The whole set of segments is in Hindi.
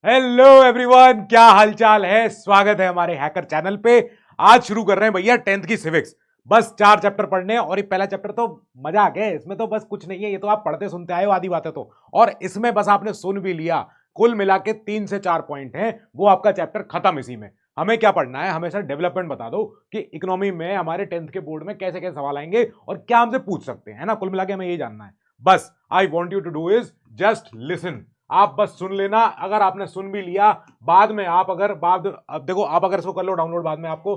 हेलो एवरीवन, क्या हालचाल है। स्वागत है हमारे हैकर चैनल पे। आज शुरू कर रहे हैं भैया 10th की सिविक्स। बस 4 चैप्टर पढ़ने हैं और ये पहला चैप्टर तो मजाक है, इसमें तो बस कुछ नहीं है, ये तो आप पढ़ते सुनते आए हो आधी बातें तो। और इसमें बस आपने सुन भी लिया। कुल मिला के 3 से 4 पॉइंट हैं, वो आपका चैप्टर खत्म इसी में। हमें क्या पढ़ना है, हमें सर डेवलपमेंट बता दो कि इकोनॉमी में हमारे 10th के बोर्ड में कैसे कैसे सवाल आएंगे और क्या हमसे पूछ सकते हैं, है ना। कुल मिला के हमें ये जानना है। बस I want you to do is just listen. आप बस सुन लेना। अगर आपने सुन भी लिया, बाद में आप अगर अब देखो, आप अगर इसको कर लो डाउनलोड बाद में आपको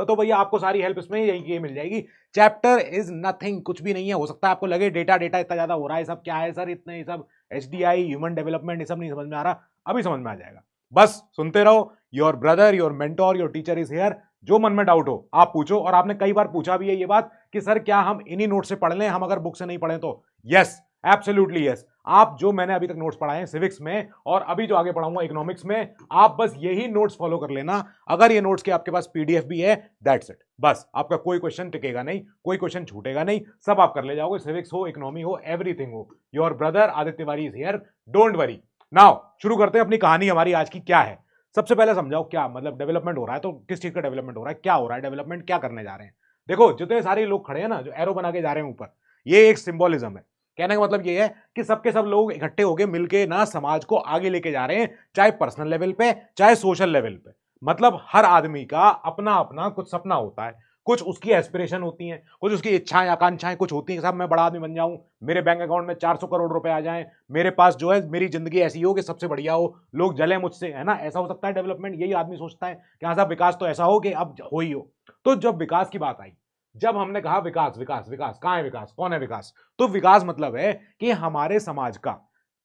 तो भैया आपको सारी हेल्प इसमें यही मिल जाएगी। चैप्टर इज नथिंग, कुछ भी नहीं है। हो सकता है आपको लगे डेटा डेटा इतना ज्यादा हो रहा है, सब क्या है सर, इतने सब HDI ह्यूमन डेवलपमेंट ये सब नहीं समझ में आ रहा। अभी समझ में आ जाएगा। बस सुनते रहो। Your brother, your mentor, your teacher is here. जो मन में डाउट हो आप पूछो। और आपने कई बार पूछा भी है ये बात कि सर क्या हम इन्हीं नोट से पढ़ लें, हम अगर बुक से नहीं पढ़े तो। Yes, absolutely yes. आप जो मैंने अभी तक नोट्स पढ़ाए हैं सिविक्स में और अभी जो आगे पढ़ाऊंगा इकोनॉमिक्स में, आप बस यही नोट्स फॉलो कर लेना। अगर ये नोट्स के आपके पास PDF भी है, दैट्स इट। बस आपका कोई क्वेश्चन टिकेगा नहीं, कोई क्वेश्चन छूटेगा नहीं, सब आप कर ले जाओगे। सिविक्स हो, इकोनॉमी हो, एवरीथिंग हो। Your brother Aditya Tiwari is here, don't worry. Now शुरू करते हैं। अपनी कहानी हमारी आज की क्या है, सबसे पहले समझाओ क्या मतलब डेवलपमेंट हो रहा है। तो किस चीज का डेवलपमेंट हो रहा है, क्या हो रहा है, डेवलपमेंट क्या करने जा रहे हैं। देखो जितने सारे लोग खड़े हैं ना, जो एरो बना के जा रहे हैं ऊपर, ये एक सिंबोलिज्म है। कहने का मतलब ये है कि सबके सब लोग इकट्ठे होके मिलके ना समाज को आगे लेके जा रहे हैं, चाहे पर्सनल लेवल पे चाहे सोशल लेवल पे। मतलब हर आदमी का अपना अपना कुछ सपना होता है, कुछ उसकी एस्पिरेशन होती हैं, कुछ उसकी इच्छाएं आकांक्षाएं कुछ होती हैं। साहब मैं बड़ा आदमी बन जाऊं, मेरे बैंक अकाउंट में 400 करोड़ रुपए आ जाएं, मेरे पास जो है मेरी जिंदगी ऐसी हो कि सबसे बढ़िया हो, लोग जले मुझसे, है ना। ऐसा हो सकता है डेवलपमेंट, यही आदमी सोचता है कि हाँ साहब विकास तो ऐसा हो कि अब हो ही हो। तो जब विकास की बात आई, जब हमने कहा विकास विकास विकास, कहां है विकास, कौन है विकास, तो विकास मतलब है कि हमारे समाज का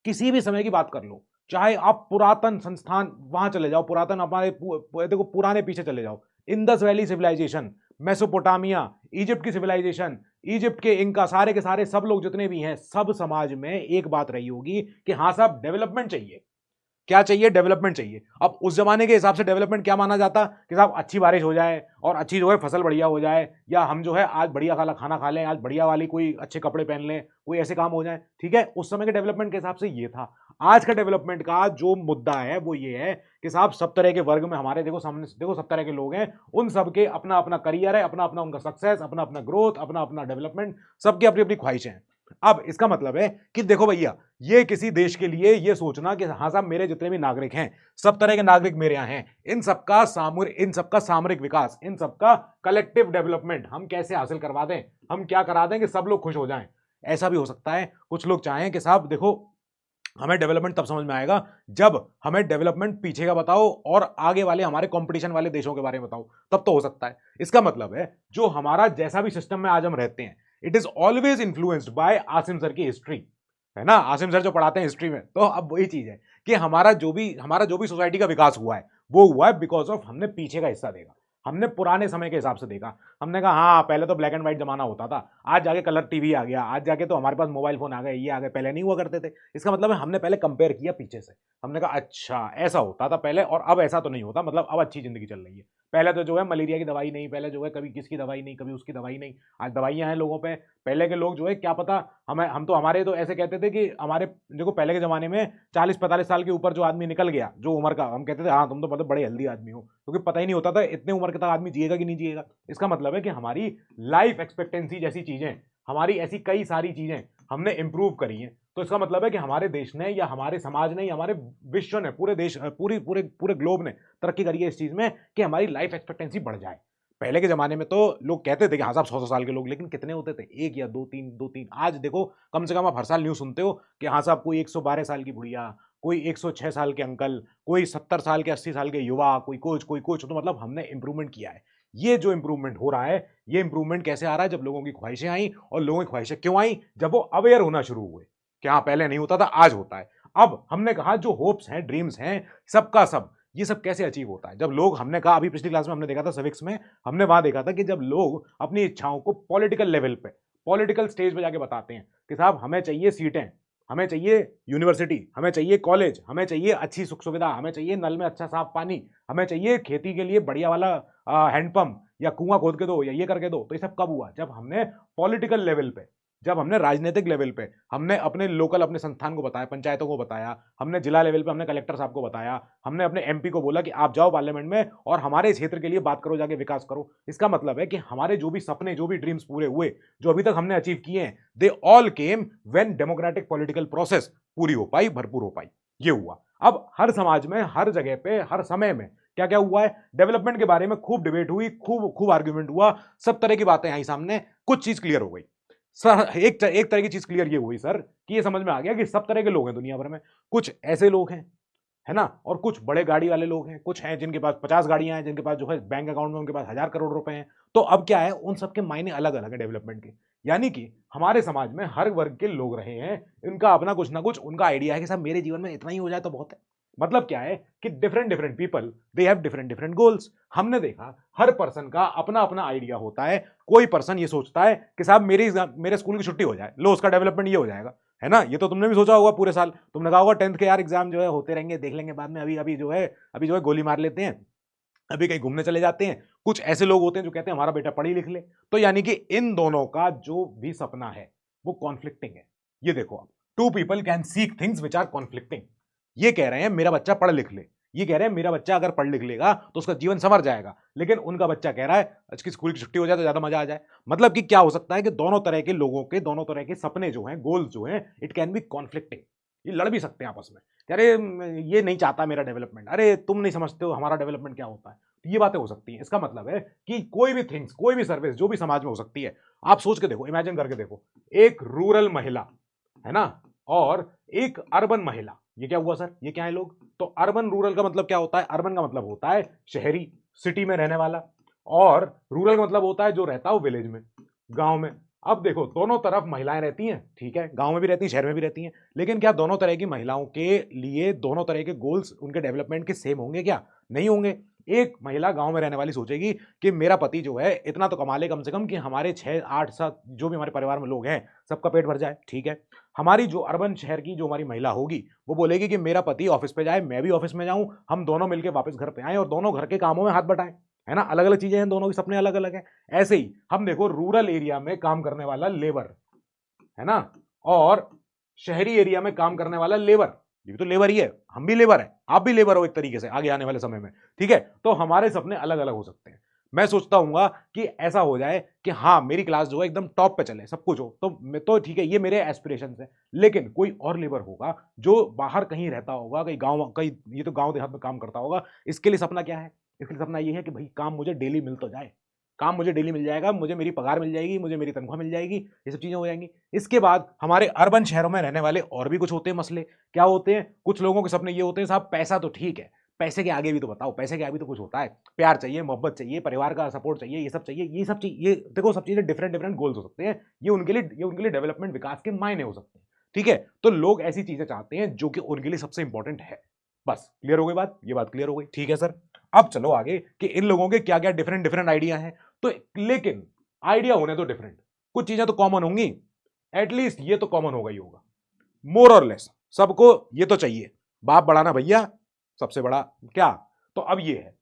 किसी भी समय की बात कर लो, चाहे आप पुरातन संस्थान वहां चले जाओ, पुरातन हमारे देखो पुराने पीछे चले जाओ, Indus valley civilisation, Mesopotamia, Egypt की सिविलाइजेशन, इजिप्ट के इनका, सारे के सारे सब लोग जितने भी हैं, सब समाज में एक बात रही होगी कि हाँ साहब डेवलपमेंट चाहिए। क्या चाहिए, डेवलपमेंट चाहिए। अब उस जमाने के हिसाब से डेवलपमेंट क्या माना जाता कि साहब अच्छी बारिश हो जाए और अच्छी जो है फसल बढ़िया हो जाए, या हम जो है आज बढ़िया खाना खाना खा लें, आज बढ़िया वाली कोई अच्छे कपड़े पहन लें, कोई ऐसे काम हो जाए। ठीक है, उस समय के डेवलपमेंट के हिसाब से ये था। आज का डेवलपमेंट का जो मुद्दा है वो ये है कि साहब सब तरह के वर्ग में हमारे देखो सामने देखो सब तरह के लोग हैं, उन सबके अपना अपना करियर है, अपना अपना उनका सक्सेस, अपना अपना ग्रोथ, अपना अपना डेवलपमेंट, सबकी अपनी अपनी ख्वाहिशें हैं। अब इसका मतलब है कि देखो भैया, ये किसी देश के लिए ये सोचना कि हाँ साहब मेरे जितने भी नागरिक हैं, सब तरह के नागरिक मेरे यहाँ हैं, इन सबका सामरिक विकास, इन सबका कलेक्टिव डेवलपमेंट हम कैसे हासिल करवा दें, हम क्या करा दें कि सब लोग खुश हो जाएं। ऐसा भी हो सकता है कुछ लोग चाहें कि साहब देखो, हमें डेवलपमेंट तब समझ में आएगा जब हमें डेवलपमेंट पीछे का बताओ और आगे वाले हमारे कंपटीशन वाले देशों के बारे में बताओ, तब तो हो सकता है। इसका मतलब है जो हमारा जैसा भी सिस्टम में आज हम रहते हैं, it is always influenced by Asim sir की हिस्ट्री, है ना। आसिम सर जो पढ़ाते हैं हिस्ट्री में, तो अब वही चीज है कि हमारा जो भी सोसाइटी का विकास हुआ है, वो हुआ है बिकॉज ऑफ हमने पीछे का हिस्सा देखा, हमने पुराने समय के हिसाब से देखा। हमने कहा हाँ पहले तो ब्लैक एंड व्हाइट जमाना होता था, आज जाके कलर टीवी आ गया, आज जाके तो हमारे पास मोबाइल फोन आ गए, ये आ गए, पहले नहीं हुआ करते थे। इसका मतलब है हमने पहले कंपेयर किया पीछे से, हमने कहा अच्छा ऐसा होता था पहले और अब ऐसा तो नहीं होता, मतलब अब अच्छी जिंदगी चल रही है। पहले तो जो है मलेरिया की दवाई नहीं, पहले जो है कभी किसकी दवाई नहीं, कभी उसकी दवाई नहीं, आज दवाइयां हैं लोगों पे। पहले के लोग जो है क्या पता, हम तो हमारे तो ऐसे कहते थे कि हमारे देखो पहले के जमाने में 40-45 साल के ऊपर जो आदमी निकल गया, जो उम्र का, हम कहते थे हाँ तुम तो मतलब बड़े हेल्दी आदमी हो, क्योंकि पता ही नहीं होता था इतने उम्र के तक आदमी जिएगा कि नहीं जिएगा। इसका मतलब है कि हमारी लाइफ एक्सपेक्टेंसी जैसी चीजें, हमारी ऐसी कई सारी चीजें हमने इंप्रूव करी हैं। तो इसका मतलब है कि हमारे देश ने या हमारे समाज ने या हमारे विश्व ने, पूरे देश, पूरी पूरे पूरे ग्लोब ने तरक्की करी है इस चीज में कि हमारी लाइफ एक्सपेक्टेंसी बढ़ जाए। पहले के जमाने में तो लोग कहते थे कि हाँ साहब 100-100 साल के लोग, लेकिन कितने होते थे, एक या दो तीन, दो तीन। आज देखो कम से कम आप हर साल न्यूज सुनते हो कि हाँ साहब कोई 112 साल की बुढ़िया, कोई 106 साल के अंकल, कोई 70 साल के 80 साल के युवा, कोई कुछ। तो मतलब हमने इंप्रूवमेंट किया है। ये जो इंप्रूवमेंट हो रहा है, ये इंप्रूवमेंट कैसे आ रहा है, जब लोगों की ख्वाहिशें आई। और लोगों की ख्वाहिशें क्यों आई, जब वो अवेयर होना शुरू हुए कि हाँ पहले नहीं होता था, आज होता है। अब हमने कहा जो होप्स हैं, ड्रीम्स हैं, सबका सब, ये सब कैसे अचीव होता है। जब लोग, हमने कहा अभी पिछली क्लास में हमने देखा था सिविक्स में, हमने वहां देखा था कि जब लोग अपनी इच्छाओं को पॉलिटिकल लेवल पे, पॉलिटिकल स्टेज पे जाके बताते हैं कि साहब हमें चाहिए सीटें, हमें चाहिए यूनिवर्सिटी, हमें चाहिए कॉलेज, हमें चाहिए अच्छी सुख सुविधा, हमें चाहिए नल में अच्छा साफ पानी, हमें चाहिए खेती के लिए बढ़िया वाला हैंडपंप, या कुआं खोद के दो, या ये करके दो। तो ये सब कब हुआ, जब हमने पॉलिटिकल लेवल पे, जब हमने राजनीतिक लेवल पे हमने अपने लोकल अपने संस्थान को बताया, पंचायतों को बताया, हमने जिला लेवल पे हमने कलेक्टर साहब को बताया, हमने अपने एमपी को बोला कि आप जाओ पार्लियामेंट में और हमारे क्षेत्र के लिए बात करो, जाके विकास करो। इसका मतलब है कि हमारे जो भी सपने, जो भी ड्रीम्स पूरे हुए, जो अभी तक हमने अचीव किए हैं, they all came when democratic political process पूरी हो पाई, भरपूर हो पाई। ये हुआ। अब हर समाज में, हर जगह पे, हर समय में क्या क्या हुआ है, डेवलपमेंट के बारे में खूब डिबेट हुई, खूब खूब आर्ग्यूमेंट हुआ, सब तरह की बातें आई सामने, कुछ चीज क्लियर हो गई सर। एक तरह की चीज क्लियर ये हुई सर कि ये समझ में आ गया कि सब तरह के लोग हैं दुनिया भर में। कुछ ऐसे लोग हैं, है ना, और कुछ बड़े गाड़ी वाले लोग हैं, कुछ हैं जिनके पास 50 गाड़ियां हैं, जिनके पास जो है बैंक अकाउंट में उनके पास 1,000 करोड़ रुपए हैं। तो अब क्या है, उन सबके मायने अलग अलग है डेवलपमेंट के। यानी कि हमारे समाज में हर वर्ग के लोग रहे हैं, इनका अपना कुछ ना कुछ उनका आइडिया है कि साहब मेरे जीवन में इतना ही हो जाए तो बहुत है। मतलब क्या है कि different different people they have different different goals. हमने देखा हर पर्सन का अपना अपना आइडिया होता है। कोई पर्सन ये सोचता है कि साहब मेरे स्कूल की छुट्टी हो जाए, लो उसका डेवलपमेंट ये हो जाएगा, है ना। ये तो तुमने भी सोचा होगा पूरे साल, तुमने कहा होगा 10th के यार एग्जाम जो है होते रहेंगे, देख लेंगे बाद में, अभी अभी जो है गोली मार लेते हैं, अभी कहीं घूमने चले जाते हैं। कुछ ऐसे लोग होते हैं जो कहते हैं हमारा बेटा पढ़ी लिख ले। तो यानी कि इन दोनों का जो भी सपना है वो कॉन्फ्लिक्टिंग है। ये देखो आप, two people can seek things which are conflicting. ये कह रहे हैं मेरा बच्चा पढ़ लिख ले, ये कह रहे हैं मेरा बच्चा अगर पढ़ लिख लेगा तो उसका जीवन संवर जाएगा, लेकिन उनका बच्चा कह रहा है इसकी स्कूल की छुट्टी हो जाए तो ज्यादा मजा आ जाए। मतलब कि क्या हो सकता है कि दोनों तरह के लोगों के दोनों तरह के सपने जो हैं, गोल्स जो हैं, इट कैन बी कॉन्फ्लिक्टिंग। ये लड़ भी सकते हैं आपस में। अरे ये नहीं चाहता मेरा डेवलपमेंट, अरे तुम नहीं समझते हो हमारा डेवलपमेंट क्या होता है। तो ये बातें हो सकती हैं। इसका मतलब है कि कोई भी थिंग्स, कोई भी सर्विस जो भी समाज में हो सकती है, आप सोच के देखो, इमेजिन करके देखो, एक रूरल महिला, है ना, और एक अर्बन महिला। ये क्या हुआ सर, ये क्या है लोग। तो अर्बन रूरल का मतलब क्या होता है, अर्बन का मतलब होता है शहरी, सिटी में रहने वाला, और रूरल का मतलब होता है जो रहता है वो विलेज में, गांव में। अब देखो दोनों तरफ महिलाएं रहती हैं, ठीक है, गांव में भी रहती हैं, शहर में भी रहती हैं, लेकिन क्या दोनों तरह की महिलाओं के लिए दोनों तरह के गोल्स उनके डेवलपमेंट के सेम होंगे क्या, नहीं होंगे। एक महिला गांव में रहने वाली सोचेगी कि मेरा पति जो है इतना तो कमा ले कम से कम कि हमारे 6 8 7 जो भी हमारे परिवार में लोग हैं सबका पेट भर जाए, ठीक है। हमारी जो अर्बन शहर की जो हमारी महिला होगी वो बोलेगी कि मेरा पति ऑफिस पे जाए, मैं भी ऑफिस में जाऊं, हम दोनों मिलकर वापस घर पे आए और दोनों घर के कामों में हाथ बटाएं, है ना। अलग अलग चीजें हैं, दोनों के सपने अलग अलग हैं। ऐसे ही हम देखो रूरल एरिया में काम करने वाला लेबर, है ना, और शहरी एरिया में काम करने वाला लेबर, ये भी तो लेबर ही है, हम भी लेबर है, आप भी लेबर हो एक तरीके से आगे आने वाले समय में, ठीक है। तो हमारे सपने अलग अलग हो सकते हैं। मैं सोचता हूँ कि ऐसा हो जाए कि हाँ मेरी क्लास जो है एकदम टॉप पे चले, सब कुछ हो, तो मैं तो ठीक है, ये मेरे एस्पिरेशंस है। लेकिन कोई और लेबर होगा जो बाहर कहीं रहता होगा, कहीं गांव, कहीं ये तो गांव देहात में काम करता होगा, इसके लिए सपना क्या है, इसके लिए सपना ये है कि भाई काम मुझे डेली मिल तो जाए, काम मुझे डेली मिल जाएगा, मुझे मेरी पगार मिल जाएगी, मुझे मेरी तनख्वाह मिल जाएगी, ये सब चीजें हो जाएंगी। इसके बाद हमारे अर्बन शहरों में रहने वाले और भी कुछ होते हैं मसले। क्या होते हैं, कुछ लोगों के सपने ये होते हैं साहब पैसा तो ठीक है, पैसे के आगे भी तो बताओ, पैसे के आगे भी तो कुछ होता है, प्यार चाहिए, मोहब्बत चाहिए, परिवार का सपोर्ट चाहिए, ये सब चाहिए, ये सब चीज, ये देखो सब चीजें डिफरेंट डिफरेंट गोल्स हो सकते हैं। ये उनके लिए डेवलपमेंट, विकास के मायने हो सकते हैं, ठीक है। तो लोग ऐसी चीजें चाहते हैं जो कि उनके लिए सबसे इंपॉर्टेंट है। बस क्लियर हो गई बात, ये बात क्लियर हो गई, ठीक है सर। अब चलो आगे कि इन लोगों के क्या क्या डिफरेंट डिफरेंट आइडिया हैं। तो लेकिन आइडिया होने तो डिफरेंट, कुछ चीजें तो कॉमन होंगी, एटलीस्ट ये तो कॉमन होगा ही होगा, मोर और लेस सबको ये तो चाहिए, बाप बढ़ाना भैया सबसे बड़ा क्या। तो अब ये है,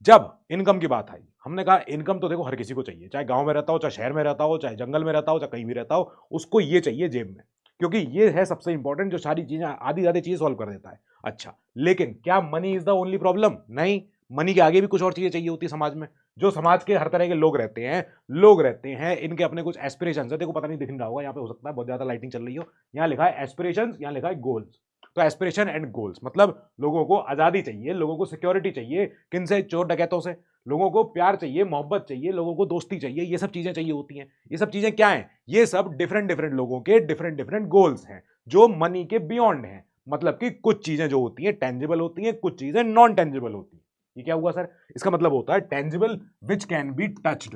जब इनकम की बात आई, हमने कहा इनकम तो देखो हर किसी को चाहिए, चाहे गांव में रहता हो, चाहे शहर में रहता हो, चाहे जंगल में रहता हो, चाहे कहीं भी रहता हो, उसको ये चाहिए जेब में, क्योंकि ये है सबसे इंपॉर्टेंट जो सारी चीजें, आधी ज्यादा चीजें सॉल्व कर देता है। अच्छा, लेकिन क्या money is the only problem, नहीं, मनी के आगे भी कुछ और चीजें चाहिए होती है समाज में। जो समाज के हर तरह के लोग रहते हैं, इनके अपने कुछ एस्पिरेशंस है। देखो पता नहीं दिख नहीं रहा होगा, यहाँ पे हो सकता है बहुत ज्यादा लाइटिंग चल रही हो, यहाँ लिखा है एस्पिरेशंस, यहाँ लिखा है गोल्स। तो एस्पिरेशन एंड गोल्स मतलब लोगों को आजादी चाहिए, लोगों को सिक्योरिटी चाहिए, किन से, चोर डकैतों से, लोगों को प्यार चाहिए, मोहब्बत चाहिए, लोगों को दोस्ती चाहिए, ये सब चीजें चाहिए होती हैं। ये सब चीजें क्या हैं, ये सब डिफरेंट डिफरेंट लोगों के डिफरेंट डिफरेंट गोल्स हैं जो मनी के बियॉन्ड हैं। मतलब कि कुछ चीजें जो होती हैं टेंजिबल होती हैं, कुछ चीजें नॉन टेंजिबल होती हैं। ये क्या हुआ सर, इसका मतलब होता है tangible which can be touched,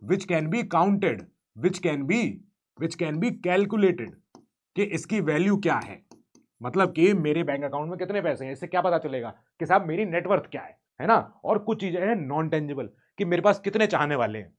which can be counted, which can be calculated, कि इसकी वैल्यू क्या है। मतलब कि मेरे बैंक अकाउंट में कितने पैसे हैं, इससे क्या पता चलेगा कि साहब मेरी नेटवर्थ क्या है ना। और कुछ चीजें हैं नॉन टेंजिबल, कि मेरे पास कितने चाहने वाले हैं,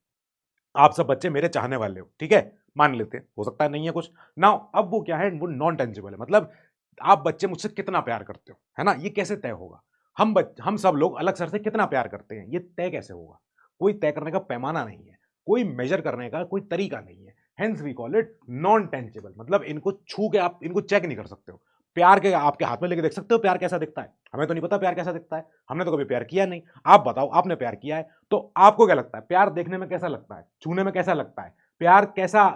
आप सब बच्चे मेरे चाहने वाले हो, ठीक है, मान लेते हैं, हो सकता है नहीं है कुछ ना। अब वो क्या है, वो नॉन टेंजिबल है, मतलब आप बच्चे मुझसे कितना प्यार करते हो, है ना, ये कैसे तय होगा। हम सब लोग अलग सर से कितना प्यार करते हैं, ये तय कैसे होगा। कोई तय करने का पैमाना नहीं है, कोई मेजर करने का कोई तरीका नहीं है। Hence we call it non tangible, मतलब इनको छू के आप इनको चेक नहीं कर सकते हो। प्यार के आपके हाथ में लेके देख सकते हो प्यार कैसा दिखता है? हमें तो नहीं पता प्यार कैसा दिखता है, हमने तो कभी प्यार किया नहीं। आप बताओ, आपने प्यार किया है तो आपको क्या लगता है प्यार देखने में कैसा लगता है, छूने में कैसा लगता है, प्यार कैसा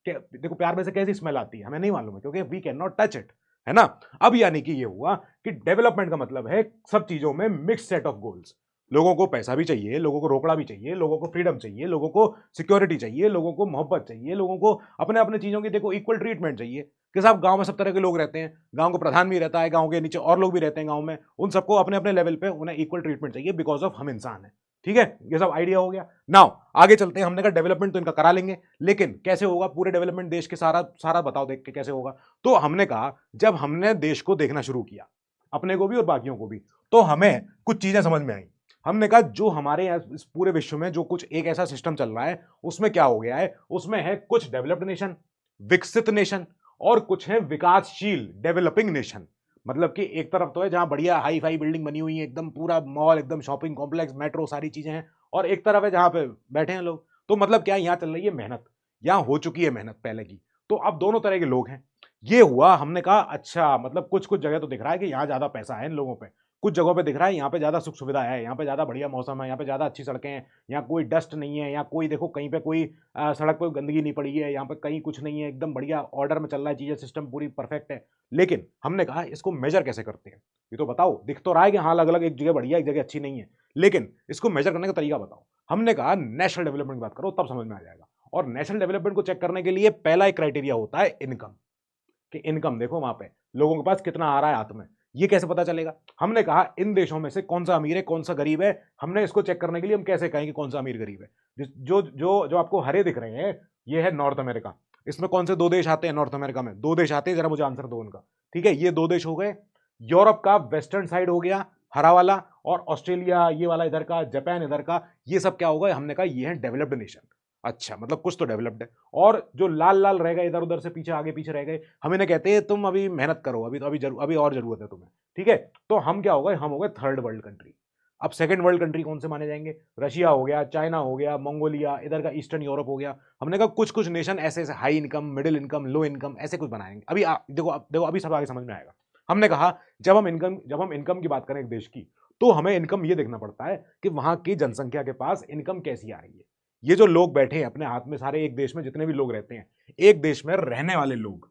देखो प्यार में से कैसी स्मेल आती है हमें नहीं मालूम है, क्योंकि we can not touch it, है ना। अब यानी कि ये हुआ कि डेवलपमेंट का मतलब है सब चीजों में मिक्स सेट ऑफ गोल्स। लोगों को पैसा भी चाहिए, लोगों को रोकड़ा भी चाहिए, लोगों को फ्रीडम चाहिए, लोगों को सिक्योरिटी चाहिए, लोगों को मोहब्बत चाहिए, लोगों को अपने अपने चीजों की देखो इक्वल ट्रीटमेंट चाहिए। कि साहब गांव में सब तरह के लोग रहते हैं, गांव को प्रधान भी रहता है, गांव के नीचे और लोग भी रहते हैं गांव में, उन सबको अपने अपने लेवल पे उन्हें इक्वल ट्रीटमेंट चाहिए बिकॉज ऑफ हम इंसान है। ठीक है, ये सब आइडिया हो गया। नाउ आगे चलते हैं, हमने कहा डेवलपमेंट तो इनका करा लेंगे, लेकिन कैसे होगा पूरे डेवलपमेंट देश के, सारा सारा बताओ देख के कैसे होगा। तो हमने कहा जब हमने देश को देखना शुरू किया, अपने को भी और बाकियों को भी, तो हमें कुछ चीजें समझ में आई। हमने कहा जो हमारे यहाँ इस पूरे विश्व में जो कुछ एक ऐसा सिस्टम चल रहा है उसमें क्या हो गया है, उसमें है कुछ डेवलप्ड नेशन, विकसित नेशन, और कुछ है विकासशील डेवलपिंग नेशन। मतलब कि एक तरफ तो है जहां बढ़िया हाई फाई बिल्डिंग बनी हुई है, एकदम पूरा मॉल, एकदम शॉपिंग कॉम्प्लेक्स, मेट्रो, सारी चीजें हैं, और एक तरफ है जहां पे बैठे हैं लोग। तो मतलब क्या, यहां चल रही है मेहनत, यहां हो चुकी है मेहनत पहले की, तो अब दोनों तरह के लोग हैं। ये हुआ, हमने कहा अच्छा मतलब कुछ कुछ जगह तो दिख रहा है कि यहाँ ज्यादा पैसा है इन लोगों पे, कुछ जगहों पे दिख रहा है यहाँ पे ज्यादा सुख सुविधा है, यहाँ पे ज्यादा बढ़िया मौसम है, यहाँ पे ज्यादा अच्छी सड़कें हैं, यहाँ कोई डस्ट नहीं है, यहाँ कोई देखो कहीं पे कोई सड़क पे गंदगी नहीं पड़ी है, यहाँ पे कहीं कुछ नहीं है, एकदम बढ़िया ऑर्डर में चल रहा है, चीजें सिस्टम पूरी परफेक्ट है। लेकिन हमने कहा इसको मेजर कैसे करते हैं, ये तो बताओ, दिख तो रहा है कि हाँ अलग अलग एक जगह बढ़िया एक जगह अच्छी नहीं है, लेकिन इसको मेजर करने का तरीका बताओ। हमने कहा नेशनल डेवलपमेंट की बात करो तब समझ में आ जाएगा। और नेशनल डेवलपमेंट को चेक करने के लिए पहला एक क्राइटेरिया होता है इनकम, कि इनकम देखो वहां पे लोगों के पास कितना आ रहा है हाथ में, ये कैसे पता चलेगा। हमने कहा इन देशों में से कौन सा अमीर है कौन सा गरीब है, हमने इसको चेक करने के लिए हम कैसे कहेंगे कौन सा अमीर गरीब है। जो जो जो आपको हरे दिख रहे हैं ये है नॉर्थ अमेरिका। इसमें कौन से दो देश आते हैं नॉर्थ अमेरिका में? दो देश आते हैं, जरा मुझे आंसर दो उनका। ठीक है, ये दो देश हो गए, यूरोप का वेस्टर्न साइड हो गया हरा वाला, और ऑस्ट्रेलिया ये वाला इधर का, जापान इधर का, ये सब क्या होगा, हमने कहा ये है डेवलप्ड नेशन। अच्छा मतलब कुछ तो डेवलप्ड है। और जो लाल लाल रह गए इधर उधर से पीछे आगे पीछे रह गए, हम इन्हें कहते हैं तुम अभी मेहनत करो, अभी तो अभी और जरूरत है तुम्हें। ठीक है, तो हम क्या हो गए, हम हो गए थर्ड वर्ल्ड कंट्री। अब सेकंड वर्ल्ड कंट्री कौन से माने जाएंगे? रशिया हो गया, चाइना हो गया, मंगोलिया, इधर का ईस्टर्न यूरोप हो गया। हमने कहा कुछ कुछ नेशन ऐसे ऐसे high income, middle income, low income, ऐसे कुछ बनाएंगे। अभी देखो अभी सब आगे समझ में आएगा। हमने कहा जब हम इनकम की बात करें एक देश की, तो हमें इनकम ये देखना पड़ता है कि वहां की जनसंख्या के पास इनकम कैसी आ रही है। ये जो लोग बैठे हैं अपने हाथ में, सारे एक देश में जितने भी लोग रहते हैं, एक देश में रहने वाले लोग,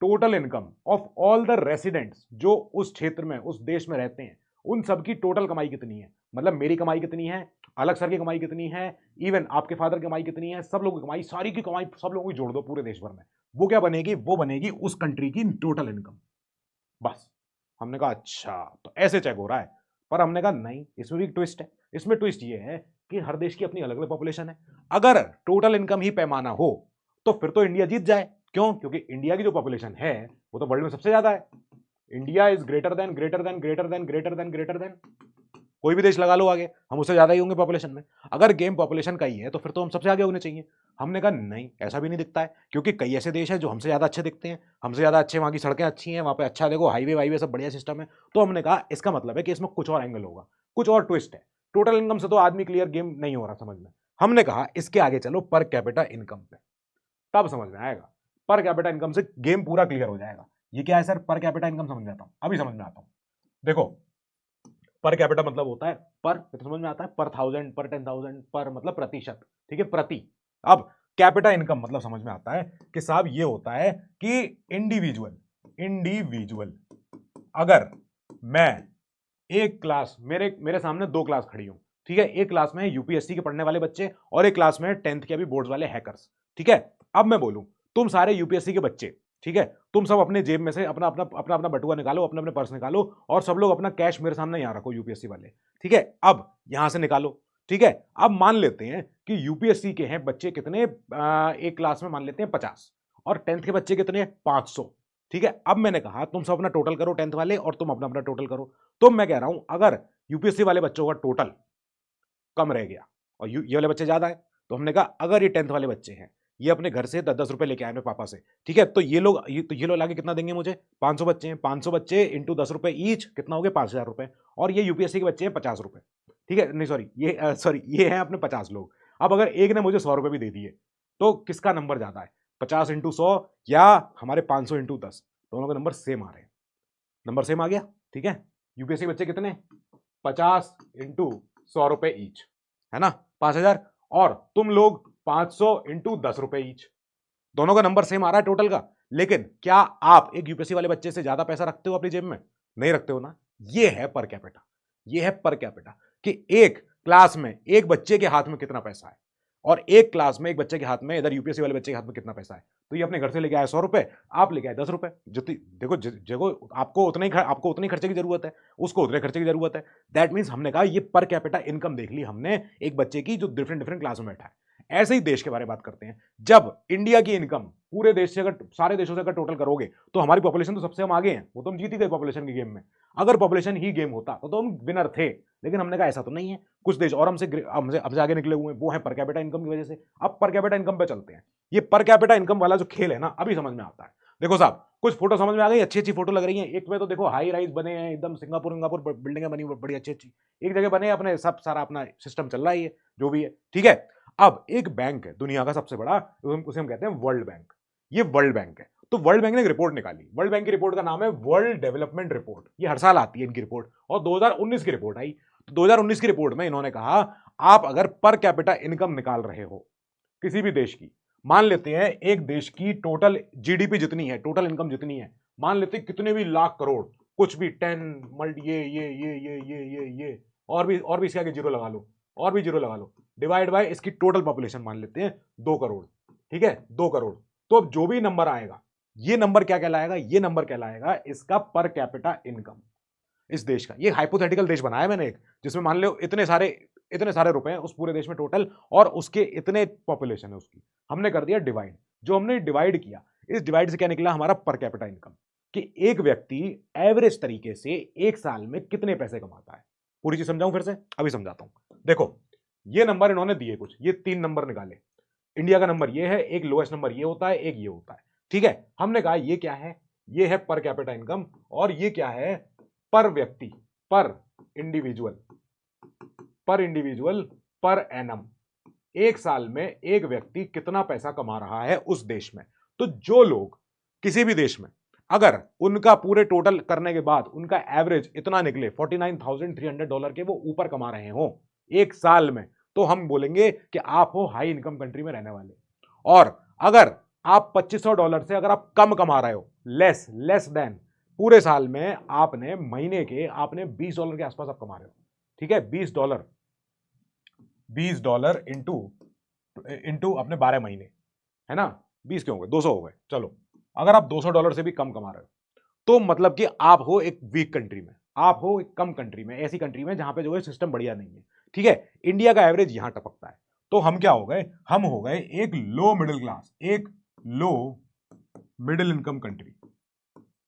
total income of all the residents जो उस क्षेत्र में उस देश में रहते हैं, उन सबकी टोटल कमाई कितनी है। मतलब मेरी कमाई कितनी है, अलग सर की कमाई कितनी है, इवन आपके फादर की कमाई कितनी है, सब लोगों की कमाई, सारी की कमाई सब लोगों की जोड़ दो पूरे देश भर में, वो क्या बनेगी, वो बनेगी उस कंट्री की टोटल इनकम। बस। हमने कहा अच्छा तो ऐसे चेक हो रहा है, पर हमने कहा नहीं, इसमें भी एक ट्विस्ट है। इसमें ट्विस्ट ये है कि हर देश की अपनी अलग अलग पॉपुलेशन है। अगर टोटल इनकम ही पैमाना हो तो फिर तो इंडिया जीत जाए। क्यों? क्योंकि इंडिया की जो पॉपुलेशन है वो तो वर्ल्ड में सबसे ज्यादा है। India is greater than greater than greater than greater than greater than कोई भी देश लगा लो आगे, हम उससे ज्यादा ही होंगे पॉपुलेशन में। अगर गेम पॉपुलेशन का ही है तो फिर तो हम सबसे आगे होने चाहिए। हमने कहा नहीं, ऐसा भी नहीं दिखता है, क्योंकि कई ऐसे देश हैं जो हमसे ज्यादा अच्छे दिखते हैं, हमसे ज्यादा अच्छे, वहां की सड़कें अच्छी हैं, वहां पे अच्छा देखो हाईवे वाईवे सब बढ़िया सिस्टम है। तो हमने कहा इसका मतलब है कि इसमें कुछ और एंगल होगा, कुछ और ट्विस्ट है। टोटल इनकम से तो आदमी क्लियर गेम नहीं हो रहा समझ में। हमने कहा इसके आगे चलो पर कैपिटा इनकम पे, तब समझ में आएगा। पर कैपिटा इनकम से गेम पूरा क्लियर हो जाएगा। ये क्या है सर? पर कैपिटा इनकम समझ में आता हूं, अभी समझ में आता हूं। देखो पर कैपिटा मतलब होता है पर, तो समझ में आता है, पर 1000, पर 10,000, पर मतलब प्रतिशत, ठीक है, प्रति। अब कैपिटा इनकम मतलब समझ में आता है कि साहब ये होता है कि इंडिविजुअल इंडिविजुअल अगर मैं एक क्लास, मेरे मेरे सामने दो क्लास खड़ी हूं, ठीक है, एक क्लास में है यूपीएससी के पढ़ने वाले बच्चे और एक क्लास में है 10th के अभी बोर्ड्स वाले हैकर्स। ठीक है, अब मैं बोलूं तुम सारे यूपीएससी के बच्चे, ठीक है, तुम सब अपने जेब में से अपना अपना अपना अपना बटुआ निकालो, अपने अपने पर्स निकालो, और सब लोग अपना कैश मेरे सामने यहां रखो यूपीएससी वाले। ठीक है, अब यहां से निकालो। ठीक है, अब मान लेते हैं कि यूपीएससी के हैं बच्चे कितने, एक क्लास में मान लेते हैं 50, और 10th के बच्चे कितने, 500। ठीक है, अब मैंने कहा तुम सब अपना टोटल करो 10th वाले, और तुम अपना अपना टोटल करो। तो मैं कह रहा हूं अगर यूपीएससी वाले बच्चों का टोटल कम रह गया और ये वाले बच्चे ज्यादा है, तो हमने कहा अगर ये 10th वाले बच्चे हैं, ये अपने घर से 10-10 रुपए लेके आए अपने पापा से, ठीक है, तो ये लोग लाके कितना देंगे मुझे, 500 बच्चे हैं, 500 बच्चे इंटू 10 रुपए ईच, कितना हो गया, 5,000 रुपए। और ये यूपीएससी के बच्चे हैं 50 रुपए। ठीक है, नहीं सॉरी, ये हैं अपने 50 लोग। अब अगर एक ने मुझे 100 रुपए भी दे दिए, तो किसका नंबर ज्यादा है, 50 इंटू 100 या हमारे 500 इंटू 10? दोनों के नंबर सेम आ रहे हैं, नंबर सेम आ गया, ठीक है। यूपीएससी बच्चे कितने, 50 इंटू 100 रुपए ईच, है ना, 5,000, और तुम लोग 500 इंटू 10 रुपए ईच। दोनों का नंबर सेम आ रहा है टोटल का, लेकिन क्या आप एक यूपीएससी वाले बच्चे से ज्यादा पैसा रखते हो अपनी जेब में? नहीं रखते हो ना। ये है पर कैपिटा, ये है पर कैपिटा कि एक क्लास में एक बच्चे के हाथ में कितना पैसा है, और एक क्लास में एक बच्चे के हाथ में, इधर यूपीएससी वाले बच्चे के हाथ में कितना पैसा है। तो ये अपने घर से लेके आए 100 रुपए, आप लेके आए 10 रुपए, जितनी देखो देखो आपको उतने खर्चे की जरूरत है, उसको उतने खर्चे की जरूरत है। दैट मीन्स हमने कहा ये पर कैपिटा इनकम देख ली हमने एक बच्चे की जो डिफरेंट डिफरेंट क्लास में बैठा है। ऐसे ही देश के बारे में बात करते हैं। जब इंडिया की इनकम पूरे देश से, अगर सारे देशों से अगर टोटल करोगे, तो हमारी पॉपुलेशन तो सबसे हम आगे हैं, वो तो हम जीत ही गए पॉपुलेशन के गेम में। अगर पॉपुलेशन ही गेम होता तो हम विनर थे, लेकिन हमने कहा ऐसा तो नहीं है। कुछ देश और हमसे आगे निकले हुए हैं, वो है पर कैपिटा इनकम की वजह से। अब पर कैपिटा इनकम पे चलते हैं। ये पर कैपिटा इनकम वाला जो खेल है ना, अभी समझ में आता है। देखो साहब, कुछ फोटो समझ में आ गई, अच्छी अच्छी फोटो लग रही है। एक में तो देखो हाई राइज बने हैं एकदम, सिंगापुर बिल्डिंगें बनी बड़ी अच्छी अच्छी, एक जगह बने अपने, सब सारा अपना सिस्टम चल रहा है, ये जो भी है, ठीक है। अब एक बैंक है दुनिया का सबसे बड़ा, उसे हम कहते हैं वर्ल्ड बैंक। ये वर्ल्ड बैंक है। तो वर्ल्ड बैंक ने एक रिपोर्ट निकाली, वर्ल्ड बैंक की रिपोर्ट का नाम है वर्ल्ड डेवलपमेंट रिपोर्ट। ये हर साल आती है इनकी रिपोर्ट, और 2019 की रिपोर्ट आई। तो 2019 की रिपोर्ट में इन्होंने कहा, आप अगर पर कैपिटा इनकम निकाल रहे हो किसी भी देश की, मान लेते हैं एक देश की टोटल जीडीपी जितनी है, टोटल इनकम जितनी है, मान लेते हैं कितने भी लाख करोड़, कुछ भी 10 मल्टी ये और भी इसके आगे जीरो लगा लो, और भी जीरो लगा लो, डिवाइड बाय इसकी टोटल पॉपुलेशन मान लेते हैं 2 करोड़, ठीक है, 2 करोड़। तो अब जो भी नंबर आएगा, ये नंबर क्या कहलाएगा, ये नंबर कहलाएगा इसका पर कैपिटा इनकम इस देश का। ये हाइपोथेटिकल देश बनाया मैंने एक, जिसमें मान लो इतने सारे रुपए हैं उस पूरे देश में टोटल, और उसके इतने पॉपुलेशन है उसकी, हमने कर दिया डिवाइड। जो हमने डिवाइड किया, इस डिवाइड से क्या निकला हमारा पर कैपिटा इनकम, कि एक व्यक्ति एवरेज तरीके से एक साल में कितने पैसे कमाता है। पूरी चीज समझाऊं फिर से? अभी समझाता हूं। देखो, ये नंबर इन्होंने दिए कुछ, ये 3 नंबर निकाले। इंडिया का नंबर ये है, एक लोएस्ट नंबर ये होता है, एक ये होता है, ठीक है। हमने कहा ये क्या है, ये है पर कैपिटा इनकम, और ये क्या है, पर व्यक्ति, पर इंडिविजुअल, पर एनम, एक साल में एक व्यक्ति कितना पैसा कमा रहा है उस देश में। तो जो लोग किसी भी देश में, अगर उनका पूरे टोटल करने के बाद उनका एवरेज इतना निकले $49,300 के, वो ऊपर कमा रहे हो एक साल में, तो हम बोलेंगे कि आप हो हाई इनकम कंट्री में रहने वाले। और अगर आप $2500 से अगर आप कम कमा रहे हो, लेस देन, पूरे साल में आपने महीने के आपने $20 के आसपास आप कमा रहे हो, ठीक है, $20 इंटू अपने 12 महीने, है ना, 20 क्यों हो गए, 200 हो गए, चलो। अगर आप $200 से भी कम कमा रहे हो, तो मतलब कि आप हो एक वीक कंट्री में, आप हो एक कम कंट्री में, ऐसी कंट्री में जहां पे जो है सिस्टम बढ़िया नहीं है, ठीक है। इंडिया का एवरेज यहां टपकता है, तो हम क्या हो गए, हम हो गए एक लो मिडिल क्लास, एक low middle income country,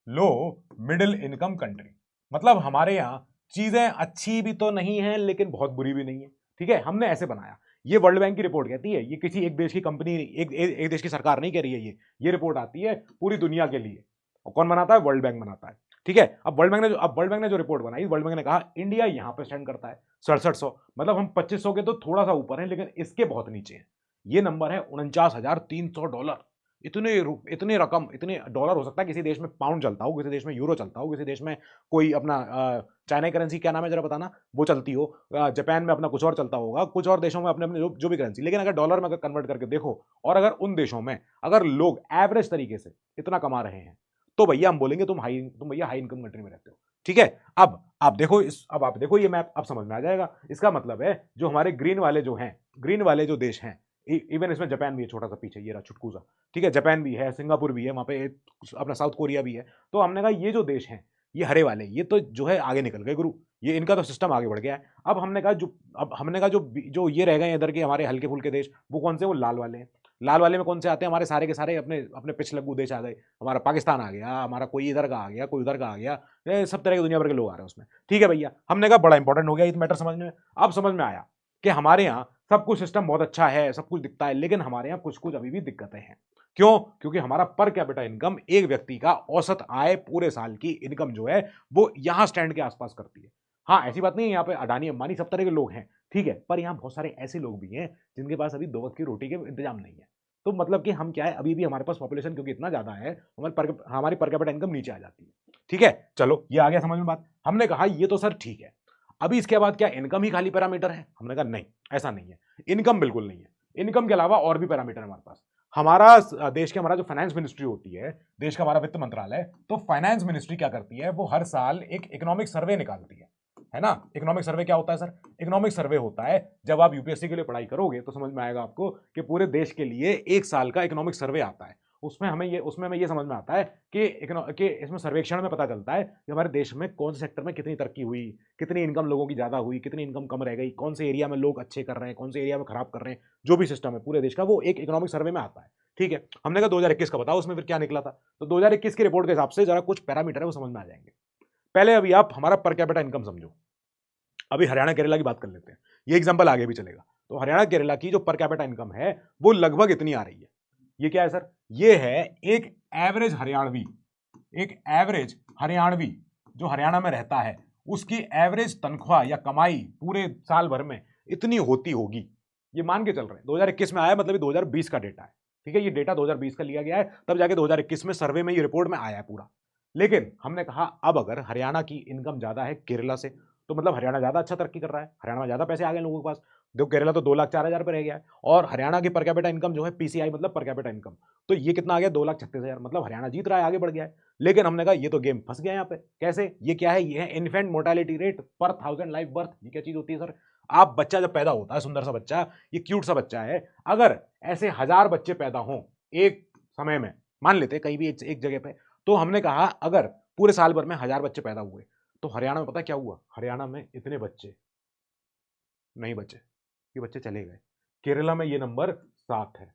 low middle income country. मतलब हमारे यहां चीजें अच्छी भी तो नहीं है, लेकिन बहुत बुरी भी नहीं है, ठीक है। हमने ऐसे बनाया। ये वर्ल्ड बैंक की रिपोर्ट कहती है, ये किसी एक देश की कंपनी, एक देश की सरकार नहीं कह रही है, ये रिपोर्ट आती है पूरी दुनिया के लिए। और कौन बनाता है? वर्ल्ड बैंक बनाता है, ठीक है। अब वर्ल्ड बैंक ने जो रिपोर्ट बनाई, वर्ल्ड बैंक ने कहा इंडिया यहां पर स्टैंड करता है 6700, मतलब हम 2500 के तो थोड़ा सा ऊपर है, लेकिन इसके बहुत नीचे है। ये नंबर है $49,300। इतने रकम, इतने डॉलर, हो सकता है किसी देश में पाउंड चलता हो, किसी देश में यूरो चलता हो, किसी देश में कोई अपना चाइना करेंसी, क्या नाम है जरा बताना, वो चलती हो, जापान में अपना कुछ और चलता होगा, कुछ और देशों में अपने अपने जो भी करेंसी। लेकिन अगर डॉलर में अगर कन्वर्ट करके देखो, और अगर उन देशों में अगर लोग एवरेज तरीके से इतना कमा रहे हैं, तो भैया हम बोलेंगे तुम भैया हाई इनकम कंट्री में रहते हो, ठीक है। अब आप देखो ये मैप, अब समझ में आ जाएगा। इसका मतलब है जो हमारे ग्रीन वाले जो देश हैं, इवन इसमें जापान भी है, छोटा सा पीछे ये रहा छुटकू सा, ठीक है, जापान भी है, सिंगापुर भी है, वहां पे अपना साउथ कोरिया भी है। तो हमने कहा ये जो देश हैं, ये हरे वाले, ये तो जो है आगे निकल गए गुरु, ये इनका तो सिस्टम आगे बढ़ गया है। अब हमने कहा जो ये रह गए इधर के हमारे हल्के फुल्के देश, वो कौन से? वो लाल वाले हैं। लाल वाले में कौन से आते हैं? हमारे सारे के सारे अपने अपने पिछलग्गू देश आ गए। हमारा पाकिस्तान आ गया, हमारा कोई इधर का आ गया, कोई उधर का आ गया, सब तरह के दुनिया भर के लोग आ रहे हैं उसमें, ठीक है भैया। हमने कहा बड़ा इंपॉर्टेंट हो गया ये मैटर समझ में। अब समझ में आया कि हमारे यहाँ सब कुछ सिस्टम बहुत अच्छा है, सब कुछ दिखता है, लेकिन हमारे यहाँ कुछ कुछ अभी भी दिक्कतें हैं। क्यों? क्योंकि हमारा पर कैपिटा इनकम, एक व्यक्ति का औसत आय पूरे साल की इनकम जो है, वो यहां स्टैंड के आसपास करती है। हाँ, ऐसी बात नहीं है यहाँ पे अडानी अंबानी सब तरह के लोग हैं, ठीक है, पर यहाँ बहुत सारे ऐसे लोग भी हैं जिनके पास अभी 2 वक्त की रोटी के इंतजाम नहीं है। तो मतलब कि हम क्या है, अभी भी हमारे पास पॉपुलेशन क्योंकि इतना ज्यादा है, हमारी पर कैपिटा इनकम नीचे आ जाती है। ठीक है, चलो ये आ गया समझ में बात। हमने कहा ये तो सर ठीक है, अभी इसके बाद क्या इनकम ही खाली पैरामीटर है? हमने कहा नहीं, ऐसा नहीं है, इनकम बिल्कुल नहीं है। इनकम के अलावा और भी पैरामीटर है हमारे पास। हमारा देश के हमारा जो फाइनेंस मिनिस्ट्री होती है, देश का हमारा वित्त मंत्रालय, तो फाइनेंस मिनिस्ट्री क्या करती है, वो हर साल एक इकोनॉमिक सर्वे निकालती है ना। इकोनॉमिक सर्वे क्या होता है सर? इकोनॉमिक सर्वे होता है, जब आप यूपीएससी के लिए पढ़ाई करोगे तो समझ में आएगा आपको कि पूरे देश के लिए एक साल का इकोनॉमिक सर्वे आता है। उसमें हमें ये समझ में आता है कि इसमें सर्वेक्षण में पता चलता है कि हमारे देश में कौन से सेक्टर में कितनी तरक्की हुई, कितनी इनकम लोगों की ज्यादा हुई, कितनी इनकम कम रह गई, कौन से एरिया में लोग अच्छे कर रहे हैं, कौन से एरिया में खराब कर रहे हैं। जो भी सिस्टम है पूरे देश का, वो एक इकोनॉमिक सर्वे में आता है। ठीक है, हमने कहा 2021 का बताओ उसमें फिर क्या निकला था। तो 2021 की रिपोर्ट के हिसाब से जरा कुछ पैरामीटर है वो समझ में आ जाएंगे। पहले अभी आप हमारा पर कैपिटा इनकम समझो। अभी हरियाणा केरला की बात कर लेते हैं, ये एग्जांपल आगे भी चलेगा। तो हरियाणा केरला की जो पर कैपिटा इनकम है वो लगभग इतनी आ रही है। ये क्या है सर? ये है एक एवरेज हरियाणवी, एक एवरेज हरियाणवी जो हरियाणा में रहता है, उसकी एवरेज तनख्वाह या कमाई पूरे साल भर में इतनी होती होगी। ये मान के चल रहे हैं, 2021 में आया, मतलब ये 2020 का डेटा है। ठीक है, ये डेटा 2020 का लिया गया है, तब जाके 2021 में सर्वे में ये रिपोर्ट में आया है पूरा। लेकिन हमने कहा अब अगर हरियाणा की इनकम ज्यादा है केरला से, तो मतलब हरियाणा ज्यादा अच्छा तरक्की कर रहा है, हरियाणा में ज्यादा पैसे आ गए लोगों के पास। देखो केरला तो 2,04,000 पे रह गया है, और हरियाणा की पर कैपिटा इनकम जो है पीसीआई मतलब पर कैपिटा इनकम, तो ये कितना आ गया? 2,36,000। मतलब हरियाणा जीत रहा है, आगे बढ़ गया है। लेकिन हमने कहा ये तो गेम फंस गया यहाँ पे। कैसे? ये क्या है? ये है इन्फेंट मोर्टेलिटी रेट पर 1000 लाइव बर्थ। ये क्या चीज होती है सर? आप बच्चा जब पैदा होता है, सुंदर सा बच्चा, ये क्यूट सा बच्चा है, अगर ऐसे 1000 बच्चे पैदा हों एक समय में, मान लेते हैं कहीं भी एक जगह पे, तो हमने कहा अगर पूरे साल भर में 1000 बच्चे पैदा हुए, तो हरियाणा में पता क्या हुआ? हरियाणा में इतने बच्चे नहीं बचे, ये बच्चे चले गए। केरला में ये नंबर 7 है।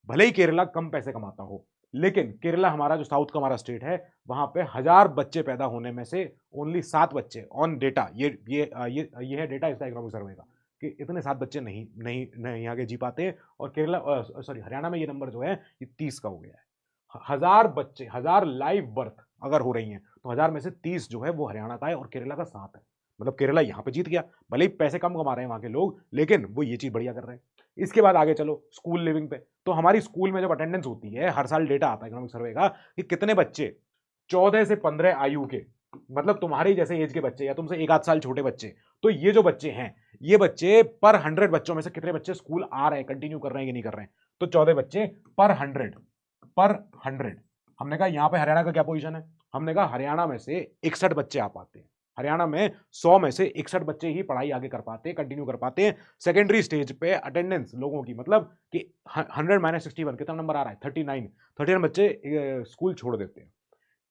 भले ही केरला कम पैसे कमाता हो, लेकिन केरला हमारा जो साउथ का हमारा स्टेट है, वहां पे 1000 बच्चे पैदा होने में से ओनली 7 बच्चे ऑन डेटा, ये है डेटा इसका इकोनॉमिक सर्वे का, कि इतने 7 बच्चे नहीं नहीं नहीं आगे जी पाते। और केरला सॉरी हरियाणा में ये नंबर जो है ये 30 का हो गया है। 1000 बच्चे, 1000 लाइव बर्थ अगर हो रही हैं, तो 1000 में से 30 जो है वो हरियाणा का है और केरला का 7 है। मतलब केरला यहां पे जीत गया। भले ही पैसे कम कमा रहे हैं वहां के लोग, लेकिन वो ये चीज बढ़िया कर रहे हैं। इसके बाद आगे चलो स्कूल लिविंग पे। तो हमारी स्कूल में जब अटेंडेंस होती है, हर साल डेटा आता है इकोनॉमिक सर्वे का कि कितने बच्चे 14 से 15 आयु के, मतलब तुम्हारे जैसे एज के बच्चे या तुमसे एक आध साल छोटे बच्चे, तो ये जो बच्चे हैं, ये बच्चे पर 100 बच्चों में से कितने बच्चे स्कूल आ रहे हैं, कंटिन्यू कर रहे हैं कि नहीं कर रहे हैं? तो 14 बच्चे पर 100। हमने कहा यहां पे हरियाणा का क्या पोजीशन है? हमने कहा हरियाणा में से 61 बच्चे आ पाते हैं। हरियाणा में 100 में से 61 बच्चे ही पढ़ाई आगे कर पाते हैं, कंटिन्यू कर पाते हैं। सेकेंडरी स्टेज पे अटेंडेंस लोगों की, मतलब कि 100 माइनस 61 कितना नंबर आ रहा है? 39 बच्चे स्कूल छोड़ देते हैं।